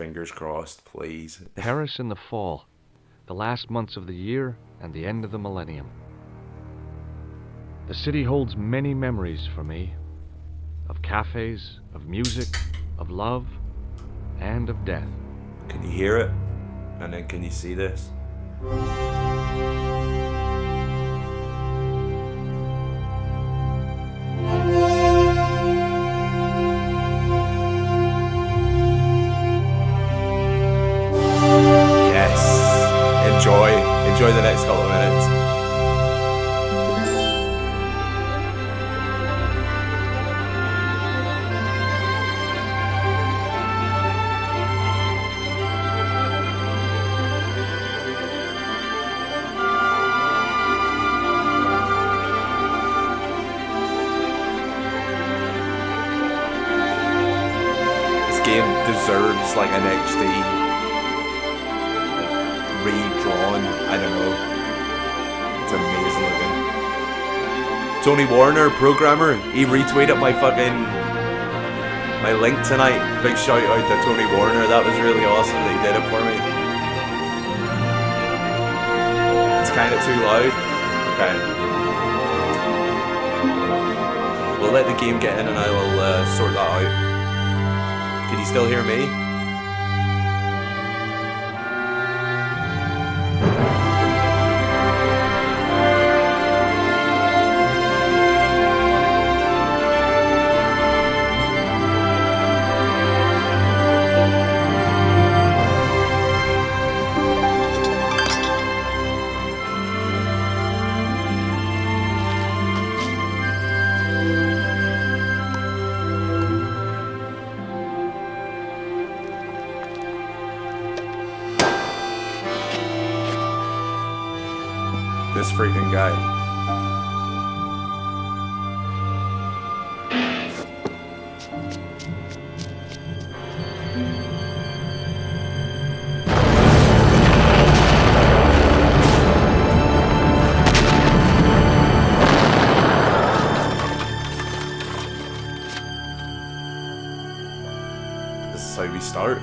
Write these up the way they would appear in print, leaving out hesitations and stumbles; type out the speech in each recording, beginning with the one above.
fingers crossed, please. Paris in the fall, the last months of the year and the end of the millennium. The city holds many memories for me, of cafes, of music, of love, and of death. Can you hear it? And then can you see this? Enjoy the next couple of minutes. This game deserves like an HD redrawn, I don't know. It's amazing looking. Tony Warner, programmer, he retweeted my link tonight. Big shout out to Tony Warner. That was really awesome that he did it for me. It's kind of too loud. Okay. We'll let the game get in and I will sort that out. Can you still hear me? This freaking guy. This is how we start.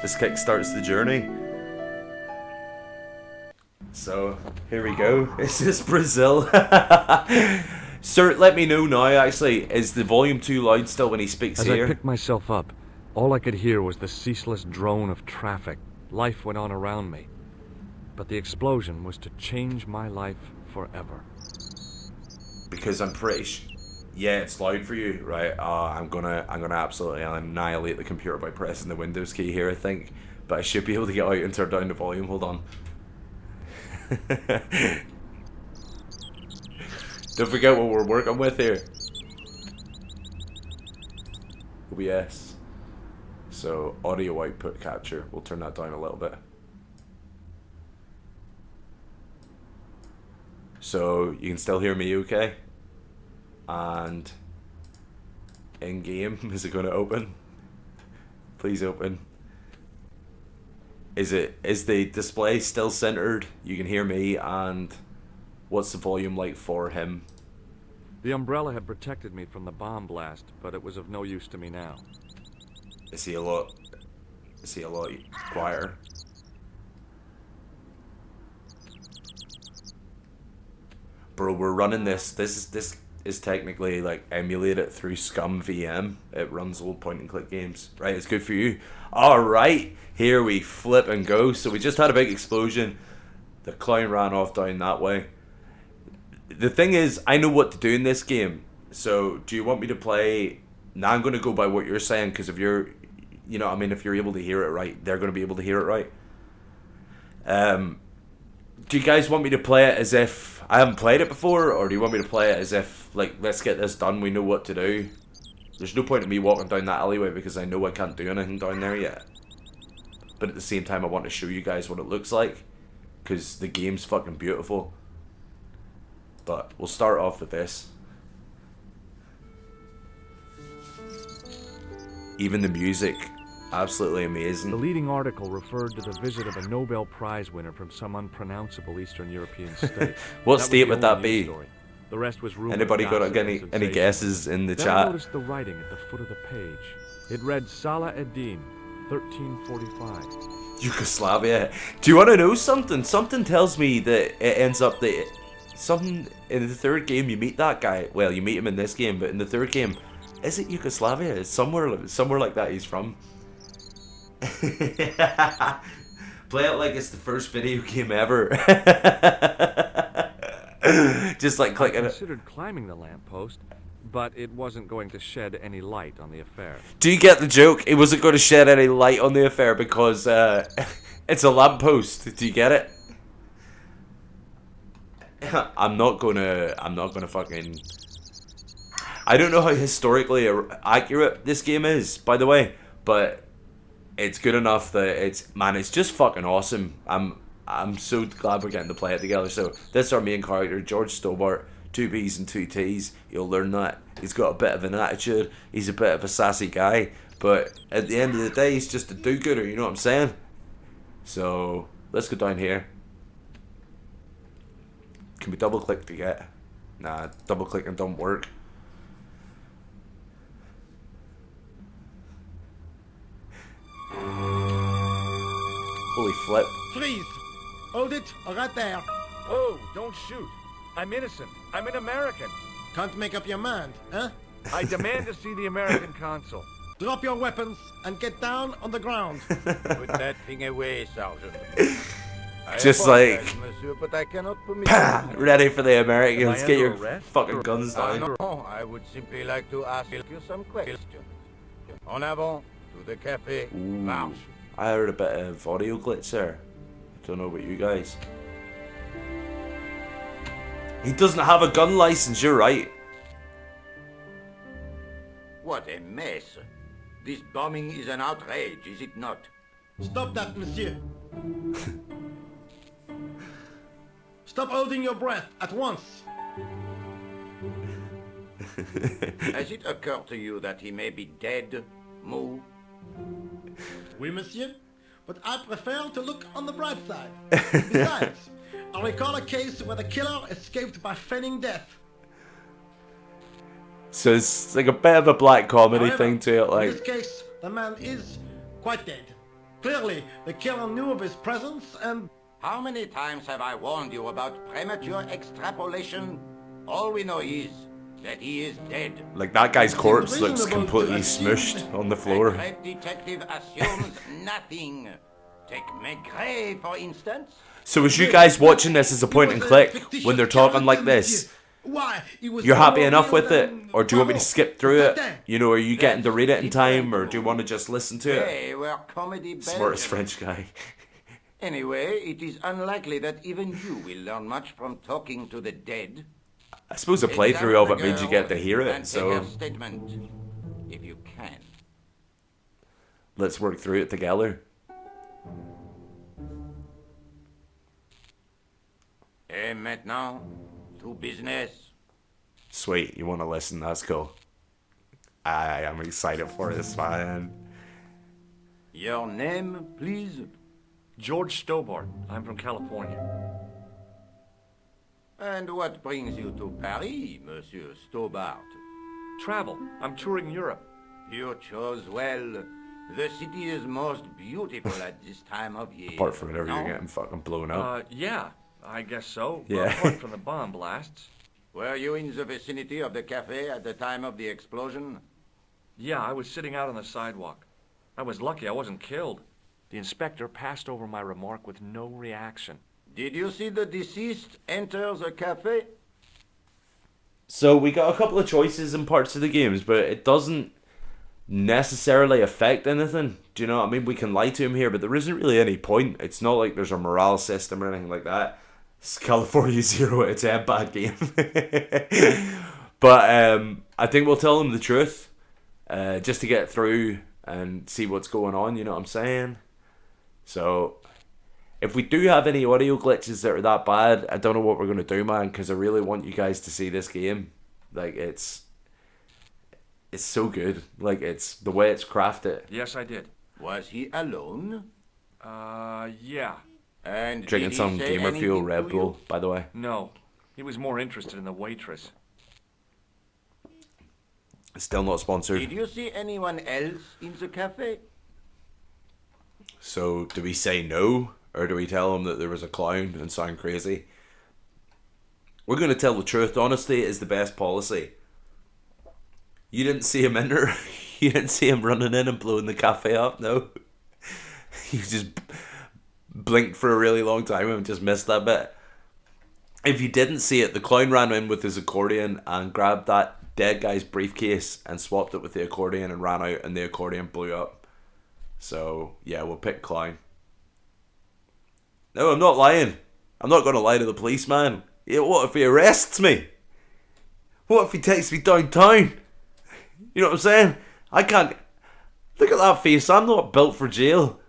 This kick starts the journey. So, here we go. Is this Brazil? Sir, let me know now, actually. Is the volume too loud still when he speaks here? As I picked myself up, all I could hear was the ceaseless drone of traffic. Life went on around me. But the explosion was to change my life forever. Because I'm pretty yeah, it's loud for you, right? I'm gonna absolutely annihilate the computer by pressing the Windows key here, I think. But I should be able to get out and turn down the volume. Hold on. Don't forget what we're working with here. OBS. So audio output capture. We'll turn that down a little bit. So you can still hear me okay? And in game, is it going to open? Please open. Is the display still centered? You can hear me, and what's the volume like for him? The umbrella had protected me from the bomb blast, but it was of no use to me now. Is he a lot quieter? Bro, we're running this. This is technically like emulated through Scum VM. It runs old point and click games. Right, it's good for you. Alright, here we flip and go. So we just had a big explosion. The clown ran off down that way. The thing is, I know what to do in this game. So do you want me to play? Now I'm going to go by what you're saying, because if you're, you know what I mean, if you're able to hear it right, they're going to be able to hear it right. Do you guys want me to play it as if I haven't played it before, or do you want me to play it as if, like, let's get this done, we know what to do? There's no point in me walking down that alleyway because I know I can't do anything down there yet. But at the same time, I want to show you guys what it looks like, because the game's fucking beautiful. But we'll start off with this. Even the music, absolutely amazing. The leading article referred to the visit of a Nobel Prize winner from some unpronounceable Eastern European state. What state would that be? Story. The rest was rumor. Anybody got gossip, any sensation. guesses in the Then I chat? noticed the writing at the foot of the page. It read Salah ad-Din, 1345. Yugoslavia. Do you want to know something? Something tells me that it ends up that something in the third game you meet that guy. Well, you meet him in this game, but in the third game, is it Yugoslavia? It's somewhere like that he's from. Play it like it's the first video game ever. Just like clicking I it. considered climbing the lamppost, but it wasn't going to shed any light on the affair. Do you get the joke? It wasn't going to shed any light on the affair because it's a lamppost. Do you get it? I'm not gonna fucking. I don't know how historically accurate this game is, by the way, but it's good enough that it's just fucking awesome. I'm so glad we're getting to play it together. So this is our main character, George Stobart, 2 B's and 2 T's. You'll learn that. He's got a bit of an attitude. He's a bit of a sassy guy, but at the end of the day, he's just a do-gooder. You know what I'm saying? So let's go down here. Can we double click to get? Nah, double clicking don't work. Holy flip. Freeze! Hold it, right there. Oh, don't shoot. I'm innocent. I'm an American. Can't make up your mind, huh? I demand to see the American consul. Drop your weapons and get down on the ground. Put that thing away, Sergeant. Just like, Monsieur, but I cannot permit pah, ready for the Americans. Am I Get under your arrest? fucking guns down. No, I would simply like to ask you some questions. En avant, to the cafe, marche. I heard a bit of audio glitch there. I don't know about you guys. He doesn't have a gun license, you're right. What a mess. This bombing is an outrage, is it not? Stop that, monsieur. Stop holding your breath at once. Has it occurred to you that he may be dead, Moo? Oui, monsieur. But I prefer to look on the bright side. Besides, I recall a case where the killer escaped by feigning death. So it's like a bit of a black comedy However, thing to it, in like. this case, the man is quite dead. Clearly, the killer knew of his presence and... How many times have I warned you about premature extrapolation? All we know is that he is dead. Like that guy's corpse looks reasonable completely to assume- smushed on the The floor. great detective assumes nothing. Take Maigret, for instance. So was you guys watching this as a point and click when they're talking like this? Why? He was You're no happy more enough real with it? than Or do you want me to Poirot. skip through it? Damn. You know, are you getting to read it in time, or do you want to just listen to it? They were comedy Smartest Belgians. French guy. Anyway, it is unlikely that even you will learn much from talking to the dead. I suppose a playthrough of it means you get to hear and it, take so her statement, if you can. let's work through it together. Et maintenant, to business. Sweet, you want to listen? That's cool. I am excited for this, man. Your name, please? George Stobart. I'm from California. And what brings you to Paris, Monsieur Stobart? Travel. I'm touring Europe. You chose well. The city is most beautiful at this time of year. Apart from whenever no? you're getting fucking blown up. Yeah, I guess so. Yeah. Apart from the bomb blasts. Were you in the vicinity of the cafe at the time of the explosion? Yeah, I was sitting out on the sidewalk. I was lucky I wasn't killed. The inspector passed over my remark with no reaction. Did you see the deceased enter the cafe? So we got a couple of choices in parts of the games, but it doesn't necessarily affect anything. Do you know what I mean? We can lie to him here, but there isn't really any point. It's not like there's a morale system or anything like that. It's California Zero at its end bad game. But I think we'll tell him the truth, just to get through and see what's going on, you know what I'm saying? So if we do have any audio glitches that are that bad, I don't know what we're going to do, man, because I really want you guys to see this game. Like, it's so good. Like, it's the way it's crafted. Yes, I did. Was he alone? Yeah. And Drinking did he some say Gamer Fuel anything Red to you? Bull, by the way. No. He was more interested in the waitress. Still not sponsored. Did you see anyone else in the cafe? So, do we say no? Or do we tell him that there was a clown and sound crazy? We're going to tell the truth. Honesty is the best policy. You didn't see him in there? You didn't see him running in and blowing the cafe up? No? You just blinked for a really long time and just missed that bit. If you didn't see it, the clown ran in with his accordion and grabbed that dead guy's briefcase and swapped it with the accordion and ran out, and the accordion blew up. So, yeah, we'll pick clown. No, I'm not lying. I'm not going to lie to the policeman. Yeah, what if he arrests me? What if he takes me downtown? You know what I'm saying? I can't... Look at that face. I'm not built for jail.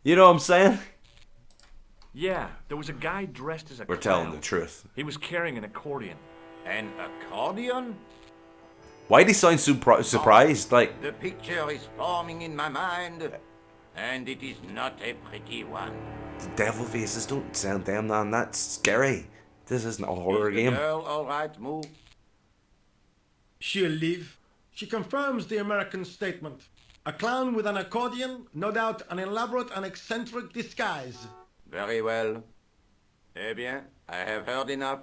You know what I'm saying? Yeah, there was a guy dressed as a We're clown. telling the truth. He was carrying an accordion. An accordion? Why do he sound so surprised? Like, The picture is forming in my mind, and it is not a pretty one. the devil faces don't sound damn man. That's scary. This isn't a horror Is the game. girl all right, Moo? She'll live. She confirms the American statement. A clown with an accordion, no doubt an elaborate and eccentric disguise. Very well. Eh bien, I have heard enough.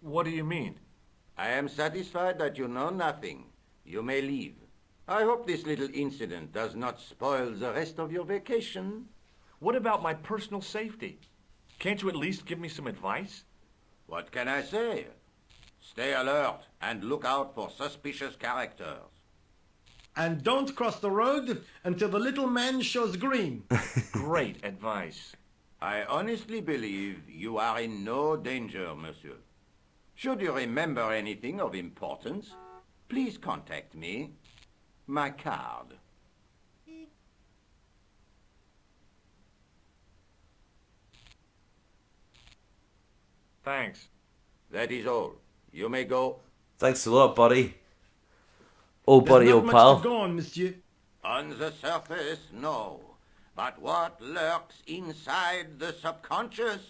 What do you mean? I am satisfied that you know nothing. You may leave. I hope this little incident does not spoil the rest of your vacation. What about my personal safety? Can't you at least give me some advice? What can I say? Stay alert and look out for suspicious characters. And don't cross the road until the little man shows green. Great advice. I honestly believe you are in no danger, monsieur. Should you remember anything of importance, please contact me. My card. Thanks. That is all. You may go. Thanks a lot, buddy. Old buddy, There's old not pal. much to go on, monsieur. On the surface, no. But what lurks inside the subconscious?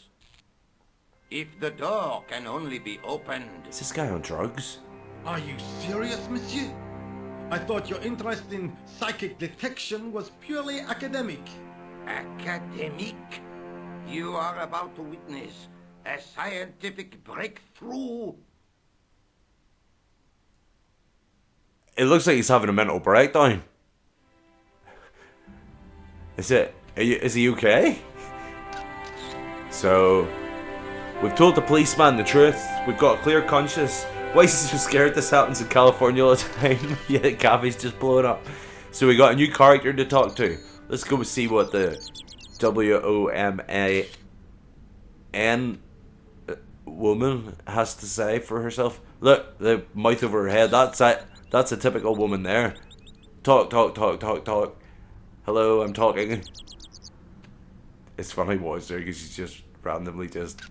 If the door can only be opened... Is this guy on drugs? Are you serious, monsieur? I thought your interest in psychic detection was purely academic. Academic? You are about to witness a scientific breakthrough. It looks like he's having a mental breakdown. Is he okay? So, we've told the policeman the truth. We've got a clear conscience. Why is he so scared this happens in California all the time? Yeah, the cafe's just blowing up. So we got a new character to talk to. Let's go see what the WOMAN woman has to say for herself. Look, the mouth over her head. That's it. That's a typical woman there. Talk, talk, talk, talk, talk. Hello, I'm talking. It's funny what there because she's just randomly just...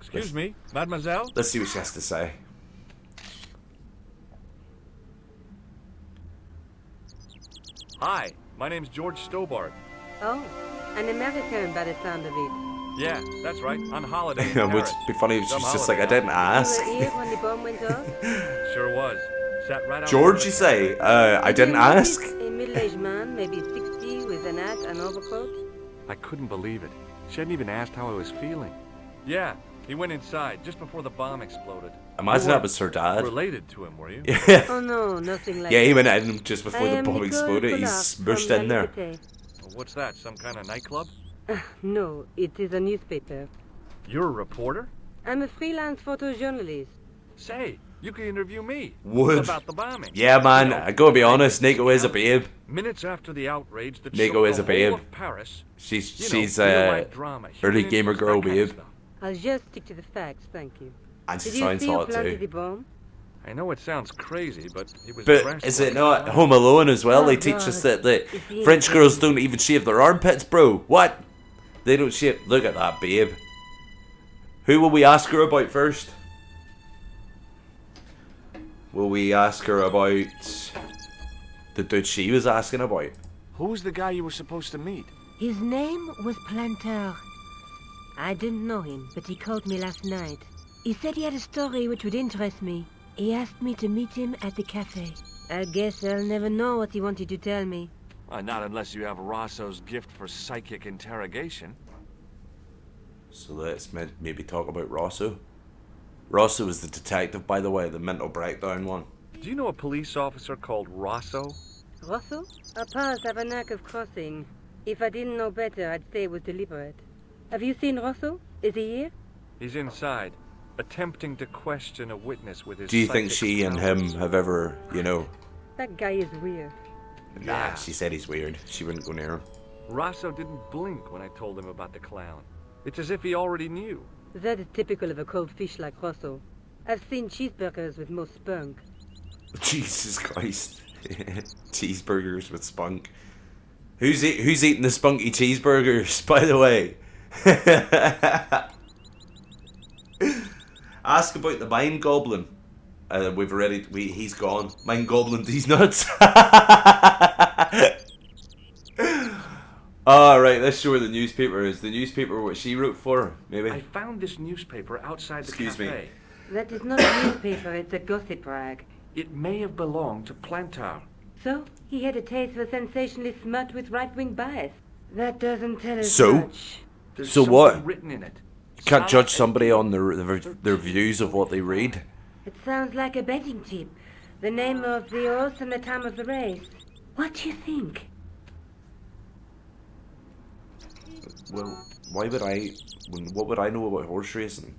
Excuse me, mademoiselle? Let's see what she has to say. Hi, my name's George Stobart. Oh, an American by the sound of it. Yeah, that's right, on holiday in It would Paris. be funny if Some she's just like, I holiday. didn't ask. You were here when the bomb went off? Sure was. Sat right out George, there. you say? I didn't ask. A middle-aged man, maybe 60, with an hat and overcoat. I couldn't believe it. She hadn't even asked how I was feeling. Yeah, he went inside just before the bomb exploded. Imagine You that weren't was her dad. related to him, were you? Yeah, Oh no, nothing like yeah, he that. went in just before I the am bomb Nicole exploded. He's Collard smushed from in there. La Liberté. Well, what's that, some kind of nightclub? No, it is a newspaper. You're a reporter? I'm a freelance photojournalist. Say, you could interview me. Would. About the bombing. Yeah, man, You know, I gotta be honest, Nico is a babe. Minutes after the outrage that Nico shook is the a babe. whole of Paris, She's you know, she's real-life drama, early human gamer interest, girl that kind of babe, stuff. I'll just stick to the facts, thank you. and she Did you sounds see who hot planted the too. bomb? I know it sounds crazy, but it was But dressed is like it a not clown. Home Alone as well? Oh, They teach us God. that Is he French in- girls don't even shave their armpits, bro. What? They don't shave. Look at that, babe. Who will we ask her about first? Will we ask her about the dude she was asking about? Who's the guy you were supposed to meet? His name was Planter. I didn't know him, but he called me last night. He said he had a story which would interest me. He asked me to meet him at the cafe. I guess I'll never know what he wanted to tell me. Not unless you have Rosso's gift for psychic interrogation. So let's maybe talk about Rosso. Rosso is the detective, by the way, the mental breakdown one. Do you know a police officer called Rosso? Rosso? Our paths have a knack of crossing. If I didn't know better, I'd say it was deliberate. Have you seen Rosso? Is he here? He's inside, attempting to question a witness with his Do you think psychic she and him powers. have ever, you know... That guy is weird. Nah, she said he's weird. She wouldn't go near him. Rosso didn't blink when I told him about the clown. It's as if he already knew. That is typical of a cold fish like Rosso. I've seen cheeseburgers with more spunk. Jesus Christ. Cheeseburgers with spunk. Who's eating the spunky cheeseburgers, by the way? Ask about the Mind Goblin. He's gone. Mind Goblin, he's nuts. Alright, let's show her the newspaper. Is the newspaper what she wrote for? Maybe? I found this newspaper outside the Excuse me. cafe. That is not a newspaper, it's a gossip rag. It may have belonged to Plantar. So, he had a taste for sensationalist smut with right-wing bias. That doesn't tell us So? much. There's So something what? written in it. You can't judge somebody on their views of what they read. It sounds like a betting chip. The name of the horse and the time of the race. What do you think? Well, what would I know about horse racing?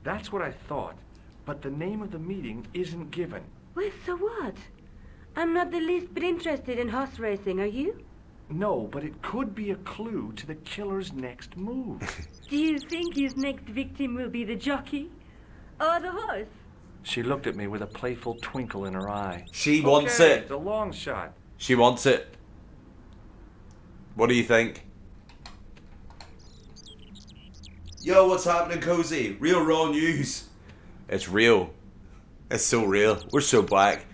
That's what I thought, but the name of the meeting isn't given. Well, so what? I'm not the least bit interested in horse racing, are you? No, but it could be a clue to the killer's next move. Do you think his next victim will be the jockey? Or the horse? She looked at me with a playful twinkle in her eye. She wants Okay, it. it's a long shot. She wants it. What do you think? Yo, what's happening, Cozy? Real raw news. It's real. It's so real. We're so black.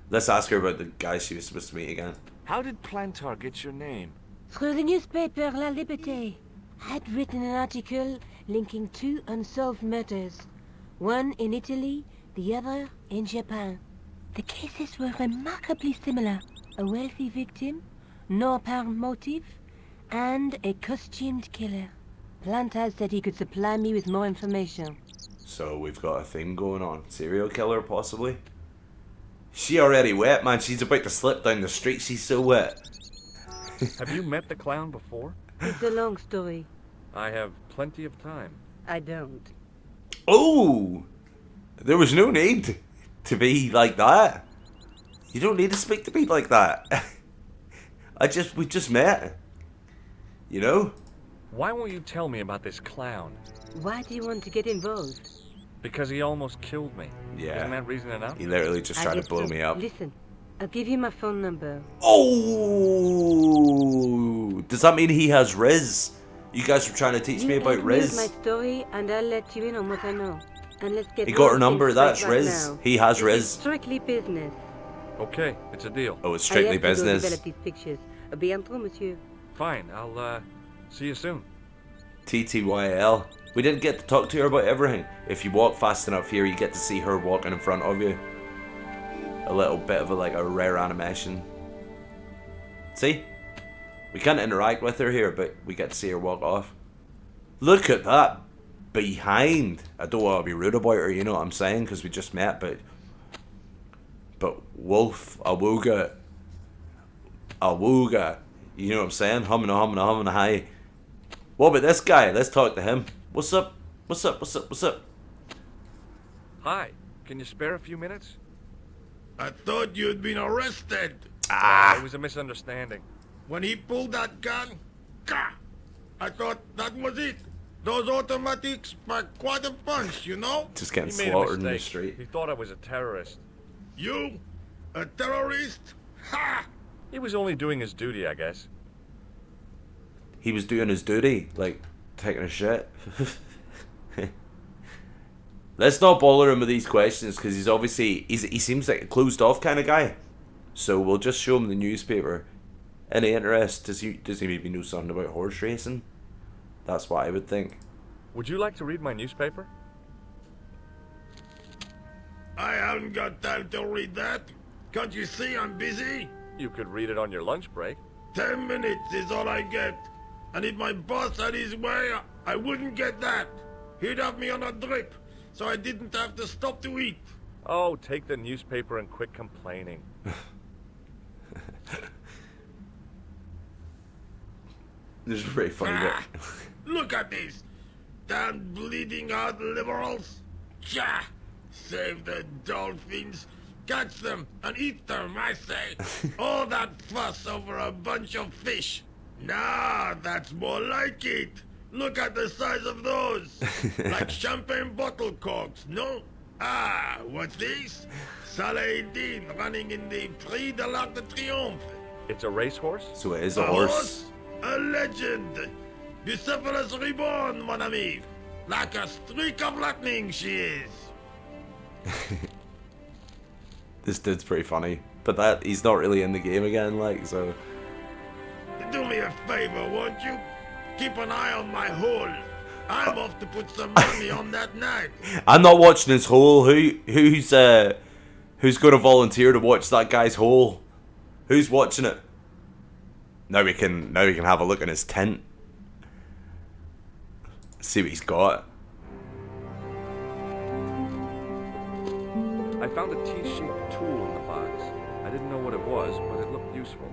Let's ask her about the guy she was supposed to meet again. How did Plantar get your name? Through the newspaper La Liberté. I'd written an article linking two unsolved murders. One in Italy, the other in Japan. The cases were remarkably similar. A wealthy victim, no apparent motive, and a costumed killer. Plantar said he could supply me with more information. So we've got a thing going on. Serial killer, possibly? She already wet, man. She's about to slip down the street. She's so wet. Have you met the clown before? It's a long story. I have plenty of time. I don't. Oh! There was no need to be like that. You don't need to speak to me like that. We just met. You know? Why won't you tell me about this clown? Why do you want to get involved? Because he almost killed me. Yeah. Isn't that reason enough? He literally just tried to guess blow so. me up. Listen, I'll give you my phone number. Oh! Does that mean he has Riz? You guys were trying to teach me You about ask me with Riz. my story, and I'll let you in on what I know. And let's get He got her one number. thing straight That's right Riz. now. He has This is Riz. Strictly business. Okay, it's a deal. Oh, it's I strictly have to go business. develop these pictures. À bientôt, monsieur. Fine, I'll see you soon. TTYL. We didn't get to talk to her about everything. If you walk fast enough here, you get to see her walking in front of you. A little bit of a rare animation. See? We can't interact with her here, but we get to see her walk off. Look at that behind. I don't want to be rude about her, you know what I'm saying? Because we just met, but Wolf, Awooga. You know what I'm saying? Humming, hi. What about this guy? Let's talk to him. What's up? Hi, can you spare a few minutes? I thought you'd been arrested. It was a misunderstanding. When he pulled that gun, gah, I thought that was it. Those automatics pack quite a punch, you know? Just getting He made a slaughtered in the mistake. street. He thought I was a terrorist. You? A terrorist? Ha! He was only doing his duty, I guess. He was doing his duty, like taking a shit. Let's not bother him with these questions because he seems like a closed off kind of guy. So we'll just show him the newspaper. Any interest? Does he maybe know something about horse racing? That's what I would think. Would you like to read my newspaper? I haven't got time to read that. Can't you see I'm busy? You could read it on your lunch break. 10 minutes is all I get. And if my boss had his way, I wouldn't get that. He'd have me on a drip, so I didn't have to stop to eat. Oh, take the newspaper and quit complaining. This is pretty funny. Bit. Look at this. Damn bleeding heart liberals. Tja! Save the dolphins. Catch them and eat them, I say. All that fuss over a bunch of fish. Nah, that's more like it. Look at the size of those. Like champagne bottle corks, no? Ah, what's this? Saladin running in the Prix de l'Arc de Triomphe. It's a racehorse? So it is a horse. A legend. Bucephalus reborn, mon ami. Like a streak of lightning she is. This dude's pretty funny. But that he's not really in the game again, like, so. Do me a favor, won't you? Keep an eye on my hole. I'm off to put some money on that night. I'm not watching his hole. Who's gonna volunteer to watch that guy's hole? Who's watching it? Now we can have a look in his tent. See what he's got. I found a T-shaped tool in the box. I didn't know what it was, but it looked useful.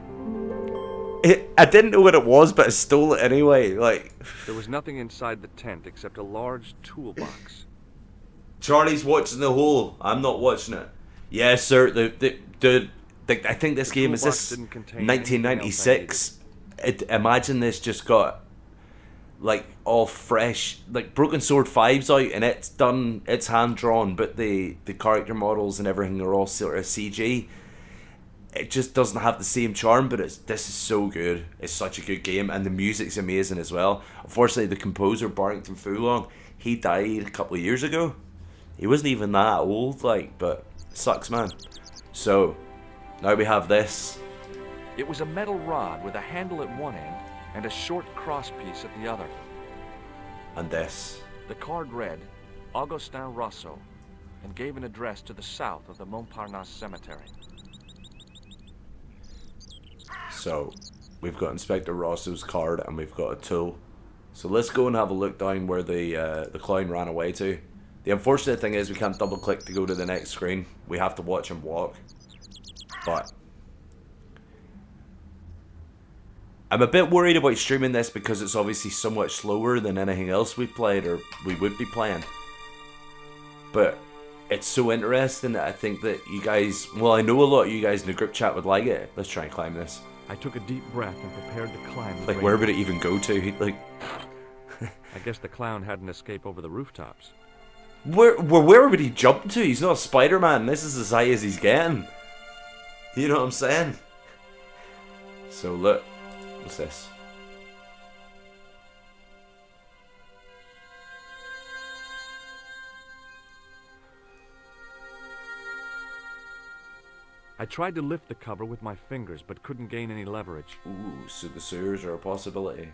I didn't know what it was, but I stole it anyway. Like, There was nothing inside the tent except a large toolbox. Charlie's watching the hole. I'm not watching it. Yes, sir. I think this game is toolbox this didn't contain 1996. Imagine this just got like all fresh, like Broken Sword 5's out and it's hand drawn, but the character models and everything are all sort of CG. It just doesn't have the same charm, but this is so good. It's such a good game, and the music's amazing as well. Unfortunately, the composer Barrington Fulong, he died a couple of years ago. He wasn't even that old, like, but sucks, man. So now we have this. It was a metal rod with a handle at one end and a short crosspiece at the other. And this. The card read, Augustin Rousseau, and gave an address to the south of the Montparnasse Cemetery. So we've got Inspector Rousseau's card and we've got a tool. So let's go and have a look down where the clown ran away to. The unfortunate thing is we can't double click to go to the next screen. We have to watch him walk. But I'm a bit worried about streaming this because it's obviously so much slower than anything else we played or we would be playing. But it's so interesting that I think that you guys, well, I know a lot of you guys in the group chat would like it. Let's try and climb this. I took a deep breath and prepared to climb the Like, great where would it even go to? Like, I guess the clown had an escape over the rooftops. where would he jump to? He's not a Spider-Man. This is as high as he's getting. You know what I'm saying? So look, what's this? I tried to lift the cover with my fingers, but couldn't gain any leverage. Ooh, so the sewers are a possibility.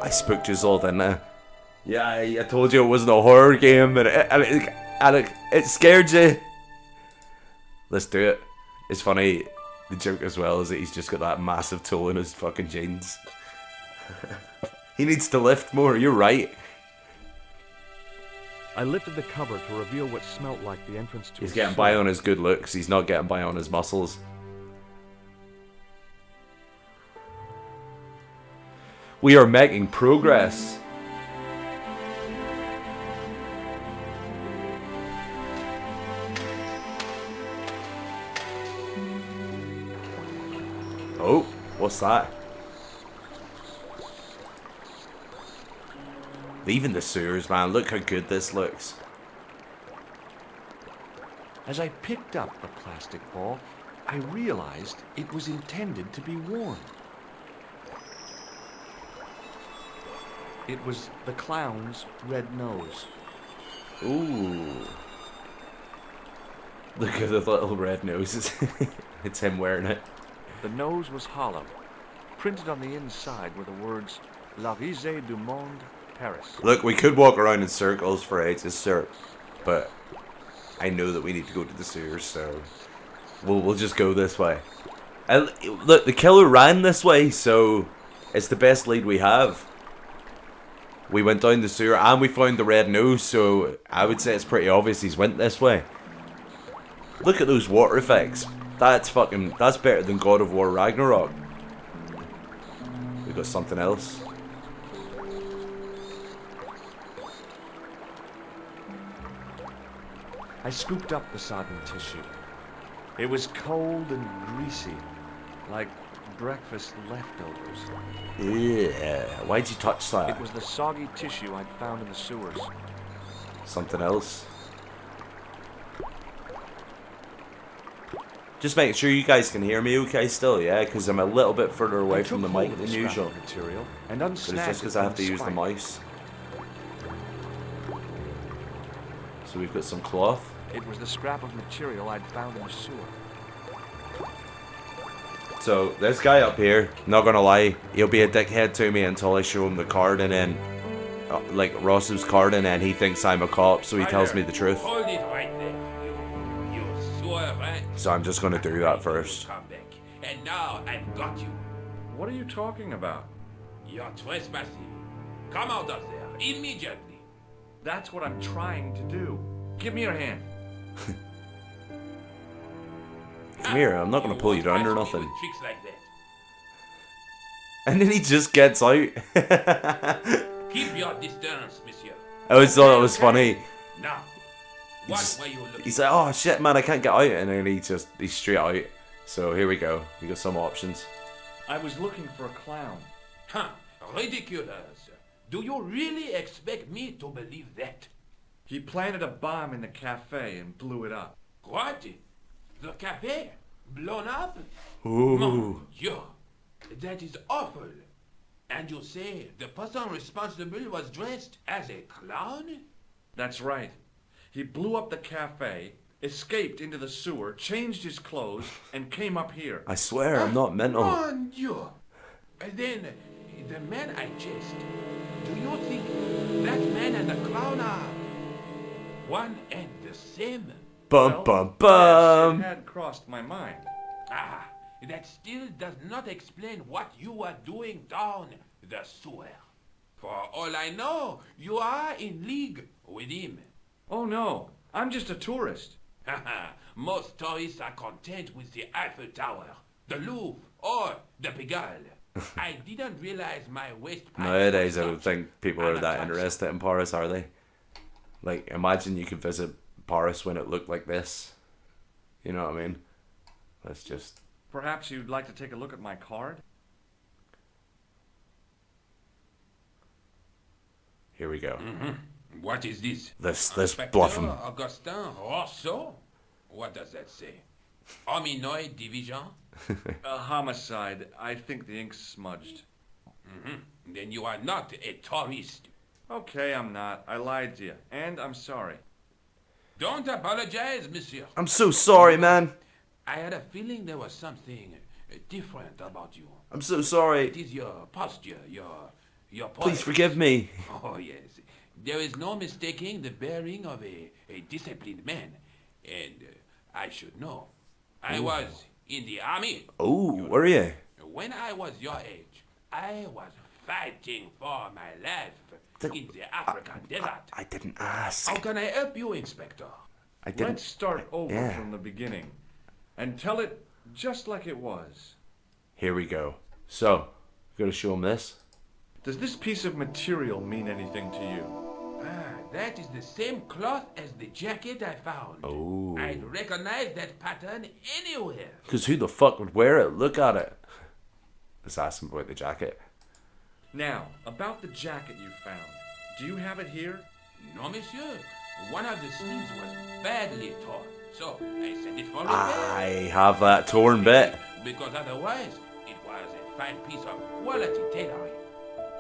I spooked you all, didn't I? Yeah, I told you it wasn't a horror game, and it scared you. Let's do it. It's funny, the joke as well is that he's just got that massive tool in his fucking jeans. He needs to lift more, you're right. I lifted the cover to reveal what smelt like the entrance to He's a getting sewer. by on his good looks, he's not getting by on his muscles. We are making progress. Oh, what's that? Even the sewers, man, look how good this looks. As I picked up the plastic ball, I realized it was intended to be worn. It was the clown's red nose. Ooh. Look at the little red noses. It's him wearing it. The nose was hollow. Printed on the inside were the words, La Risée du Monde, Paris. Look, we could walk around in circles for ages, sir, but I know that we need to go to the sewers, so we'll just go this way. And look, the killer ran this way, so it's the best lead we have. We went down the sewer and we found the red nose, so I would say it's pretty obvious he's went this way. Look at those water effects. That's better than God of War Ragnarok. We got something else. I scooped up the sodden tissue. It was cold and greasy, like breakfast leftovers. Yeah, why'd you touch that? It was the soggy tissue I'd found in the sewers. Something else. Just making sure you guys can hear me okay still, yeah? Because I'm a little bit further away from the mic than usual. Material and But it's just because I have to use the mouse. So we've got some cloth. It was the scrap of material I'd found in the sewer. So this guy up here, not gonna lie, he'll be a dickhead to me until I show him the card, and then, like Ross's card, and then he thinks I'm a cop, so he tells me the truth. Hold it right there. You sewer rat. So I'm just gonna do that first. Come back. And now I've got you. What are you talking about? You're trespassing. Come out of there immediately. That's what I'm trying to do. Give me your hand. Come here, I'm not gonna pull you down or won't catch me nothing. with tricks like that. And then he just gets out. Keep your distance, monsieur. I always thought it was funny. Now, what were you looking He's like, oh shit man, I can't get out, and then he's straight out. So here we go, we got some options. I was looking for a clown. Huh, ridiculous. Do you really expect me to believe that? He planted a bomb in the cafe and blew it up. What? The cafe? Blown up? Ooh. Mon Dieu, that is awful. And you say the person responsible was dressed as a clown? That's right. He blew up the cafe, escaped into the sewer, changed his clothes, and came up here. I swear, I'm not mental. Mon Dieu. Then, the man I chased, do you think that man and the clown are one and the same? Bum bum Yes, bum. it had crossed my mind. Ah, that still does not explain what you are doing down the sewer. For all I know, you are in league with him. Oh no, I'm just a tourist. Haha, most tourists are content with the Eiffel Tower, the Louvre, or the Pigalle. I didn't realize my waste pipe Nowadays, I was don't such think people are an that attraction. interested in Paris, are they? Like, imagine you could visit Paris when it looked like this. You know what I mean? Let's just... Perhaps you'd like to take a look at my card? Here we go. What is this? Let's Inspector bluff him. Augustin Rousseau? What does that say? Hominoid division? A homicide. I think the ink's smudged. Then you are not a tourist. Okay, I'm not. I lied to you. And I'm sorry. Don't apologize, monsieur. I'm so sorry, man. I had a feeling there was something different about you. I'm so sorry. It is your posture, your Please poise. forgive me. Oh, yes. There is no mistaking the bearing of a disciplined man. And I should know. I was in the army. Oh, were you? When I was your age, I was fighting for my life in the African desert. I didn't ask. How can I help you, Inspector? I didn't... Let's start over yeah. from the beginning and tell it just like it was. Here we go. So, gotta show him this. Does this piece of material mean anything to you? That is the same cloth as the jacket I found. Oh. I'd recognize that pattern anywhere. Because who the fuck would wear it? Look at it. Let's ask him about the jacket. Now, about the jacket you found. Do you have it here? No, monsieur. One of the sleeves was badly torn, so I sent it for repair. I have that torn bit. Because otherwise, it was a fine piece of quality tailoring.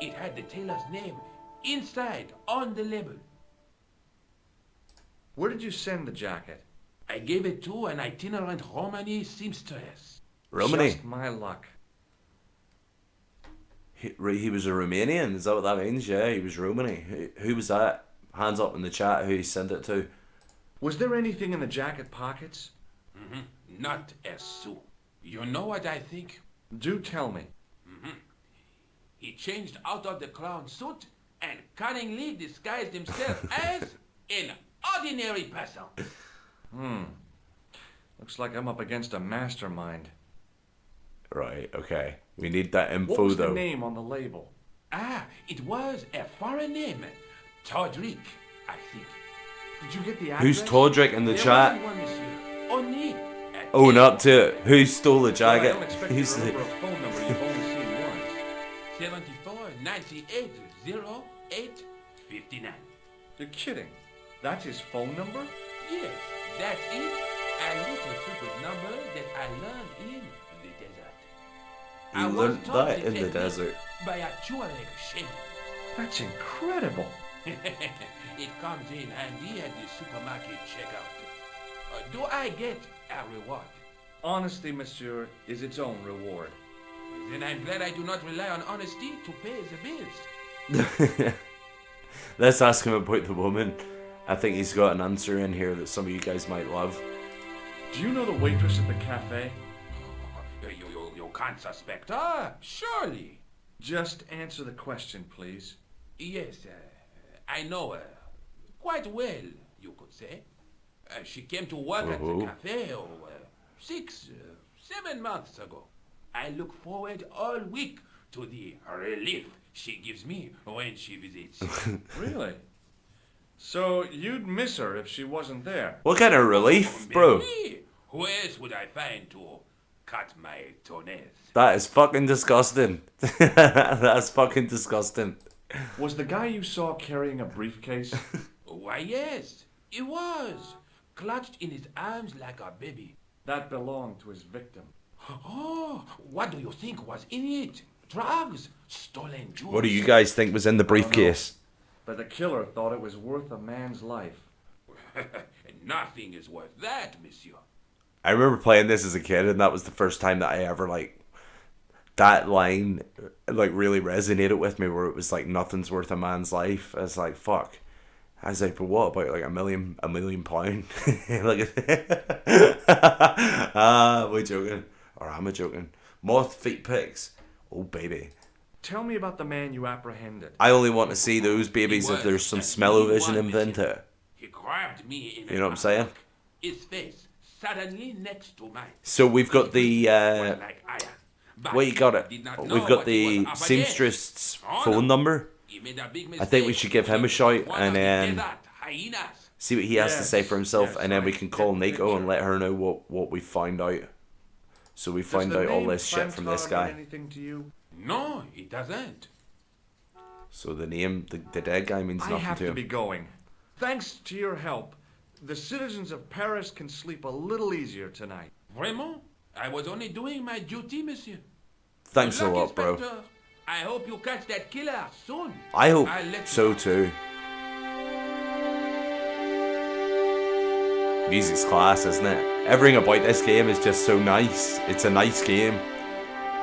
It had the tailor's name inside on the label. Where did you send the jacket? I gave it to an itinerant Romani seamstress. Romani. Just my luck. He was a Romanian. Is that what that means? Yeah, he was Romani. Who was that? Hands up in the chat who he sent it to. Was there anything in the jacket pockets? Not a sou. You know what I think? Do tell me. He changed out of the clown suit and cunningly disguised himself as an ordinary person. Looks like I'm up against a mastermind. Right, okay. We need that info, What was though. the name on the label? It was a foreign name. Todrick, I think. Did you get the address? Who's Todrick in the There chat? wasn't one, monsieur. Only a Own up to it. Who stole the Well, I jacket? don't expect you Who's to the... remember a phone number you've only seen once. 74 98 08 59. You're kidding. That's his phone number? Yes, that's it. A little secret number that I learned in the desert. You I was learned taught that in the technique desert. by a Tuareg shaman. That's incredible. It comes in handy at the supermarket checkout. Do I get a reward? Honesty, monsieur, is its own reward. Then I'm glad I do not rely on honesty to pay the bills. Let's ask him about the woman. I think he's got an answer in here that some of you guys might love. Do you know the waitress at the cafe? You can't suspect her, surely. Just answer the question, please. Yes, I know her quite well, you could say. She came to work at the cafe 7 months ago. I look forward all week to the relief she gives me when she visits. Really? So you'd miss her if she wasn't there? What kind of relief, bro? Me? Who else would I find to cut my toenails? That is fucking disgusting. That's fucking disgusting. Was the guy you saw carrying a briefcase? Why, yes, he was. Clutched in his arms like a baby. That belonged to his victim. Oh, what do you think was in it? Drugs? Stolen jewels? What do you guys think was in the briefcase? But the killer thought it was worth a man's life. Nothing is worth that, monsieur. I remember playing this as a kid, and that was the first time that I ever, like, that line, like, really resonated with me, where it was like, nothing's worth a man's life. I was like, fuck. I was like, but what about like a million pound? Like, we're joking. Or am I joking? Moth feet pics. Oh, baby. Tell me about the man you apprehended. I only want to see those babies if there's some smell-o-vision invented. He grabbed me in You know what I'm saying? His face suddenly next to mine. So we've got the, Like iron. But what you got it? did not know We've got what he the was up seamstress against. phone number. He made a big I think we should give him a shout One and of the then desert hyenas. see what he has to say for himself, yes, and then we I can call get the Nico and picture. let her know what we found out. So we Does found the out all name this shit from this Fantar guy. mean anything to you? No, it doesn't. So the name, the dead guy means I nothing have to to him. be going. Thanks to your help, the citizens of Paris can sleep a little easier tonight. Vraiment? I was only doing my duty, monsieur. Thanks a Good luck, lot, bro. Inspector. I hope you catch that killer soon. I hope I'll let you so know. too. Music's class, isn't it? Everything about this game is just so nice. It's a nice game.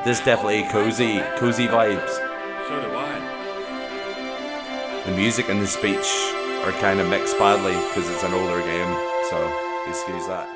This definitely cozy vibes. So do I. The music and the speech are kind of mixed badly because it's an older game, so excuse that.